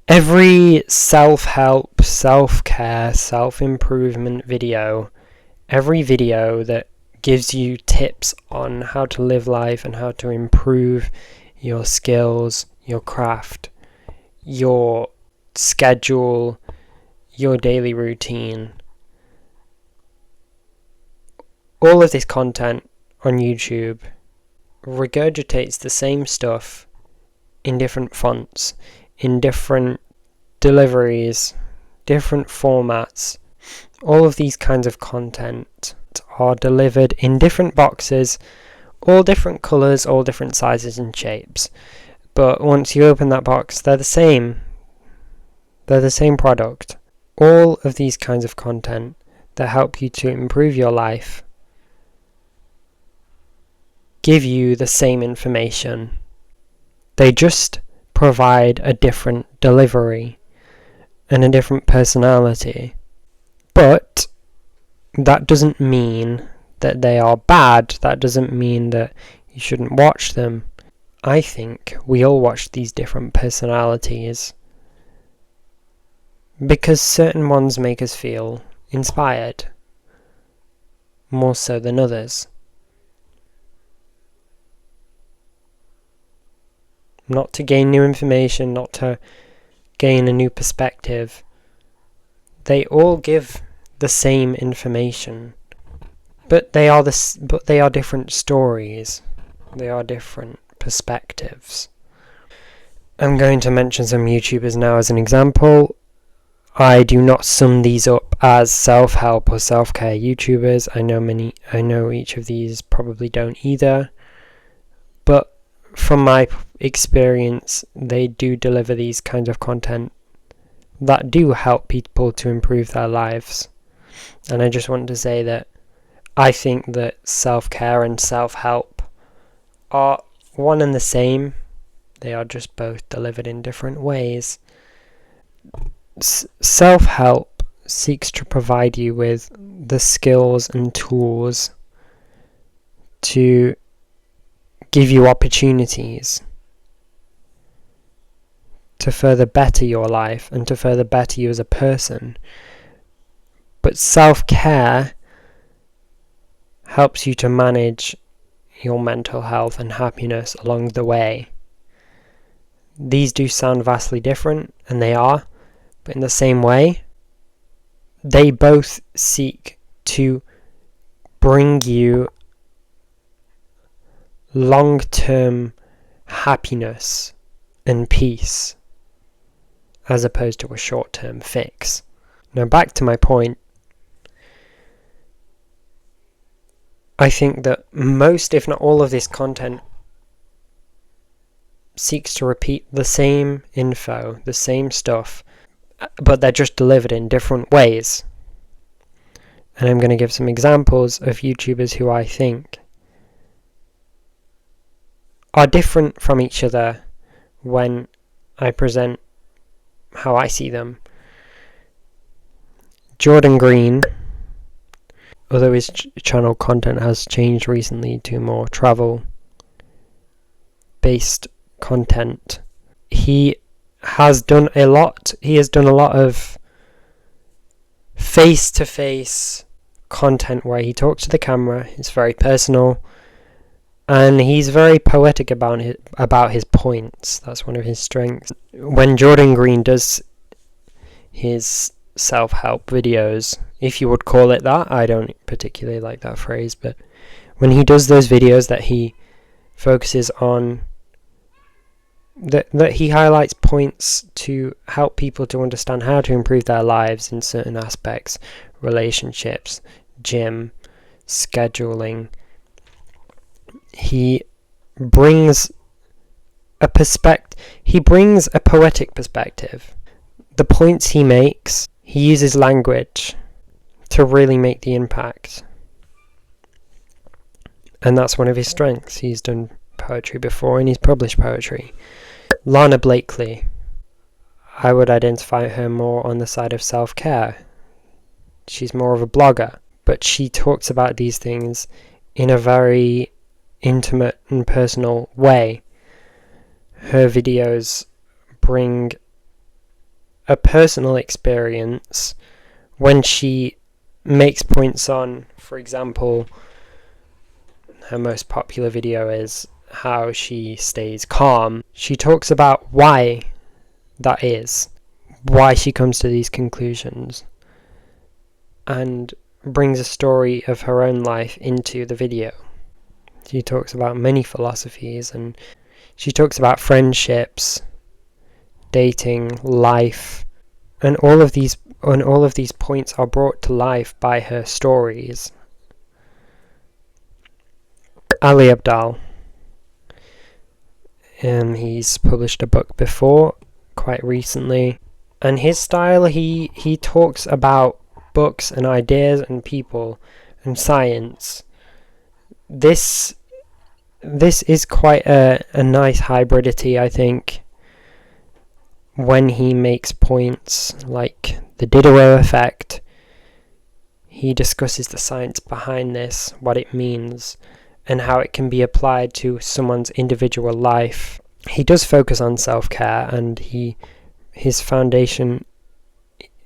Every self-help, self-care, self-improvement video, every video that gives you tips on how to live life and how to improve your skills, your craft, your schedule, your daily routine, all of this content on YouTube regurgitates the same stuff in different fonts, in different deliveries, different formats. All of these kinds of content are delivered in different boxes, all different colours, all different sizes and shapes. But once you open that box, they're the same. They're the same product. All of these kinds of content that help you to improve your life give you the same information. They just provide a different delivery and a different personality. But that doesn't mean that they are bad. That doesn't mean that you shouldn't watch them. I think we all watch these different personalities because certain ones make us feel inspired more so than others. Not to gain new information, not to gain a new perspective. They all give the same information, but they are different stories. They are different perspectives. I'm going to mention some YouTubers now as an example. I do not sum these up as self-help or self-care YouTubers. I know each of these probably don't either, but from my experience, they do deliver these kinds of content that do help people to improve their lives. And I just want to say that I think that self-care and self-help are one and the same. They are just both delivered in different ways. Self-help seeks to provide you with the skills and tools to give you opportunities to further better your life and to further better you as a person. But self-care helps you to manage your mental health and happiness along the way. These do sound vastly different, and they are, but in the same way, they both seek to bring you long-term happiness and peace as opposed to a short-term fix. Now back to my point. I think that most, if not all of this content seeks to repeat the same info, the same stuff, but they're just delivered in different ways. And I'm going to give some examples of YouTubers who I think are different from each other when I present how I see them. Jordan Green, although his channel content has changed recently to more travel-based content, he has done a lot of face-to-face content where he talks to the camera. It's very personal, and he's very poetic about his points. That's one of his strengths. When Jordan Green does his self-help videos, if you would call it that, I don't particularly like that phrase, but when he does those videos that he focuses on, that he highlights points to help people to understand how to improve their lives in certain aspects, relationships, gym, scheduling. He brings a poetic perspective. The points he makes, he uses language to really make the impact. And that's one of his strengths. He's done poetry before and he's published poetry. Lana Blakely, I would identify her more on the side of self-care. She's more of a blogger, but she talks about these things in a very intimate and personal way. Her videos bring a personal experience when she makes points on, for example, her most popular video is how she stays calm. She talks about why that is, why she comes to these conclusions, and brings a story of her own life into the video. She talks about many philosophies, and she talks about friendships, dating, life, and all of these points are brought to life by her stories. Ali Abdaal, he's published a book before, quite recently, and his style, he talks about books and ideas and people and science. This is quite a nice hybridity, I think, when he makes points like the Diderot effect. He discusses the science behind this, what it means, and how it can be applied to someone's individual life. He does focus on self-care, and his foundation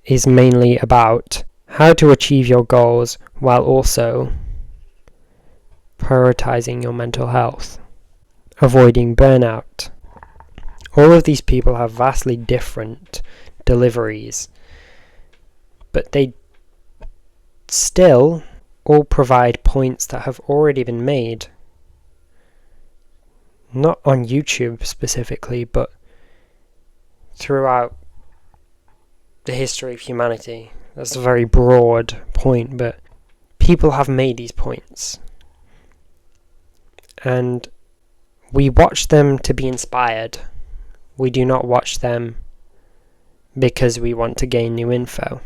is mainly about how to achieve your goals while also prioritizing your mental health, avoiding burnout. All of these people have vastly different deliveries, but they still all provide points that have already been made, not on YouTube specifically, but throughout the history of humanity. That's a very broad point, but people have made these points, and we watch them to be inspired. We do not watch them because we want to gain new info.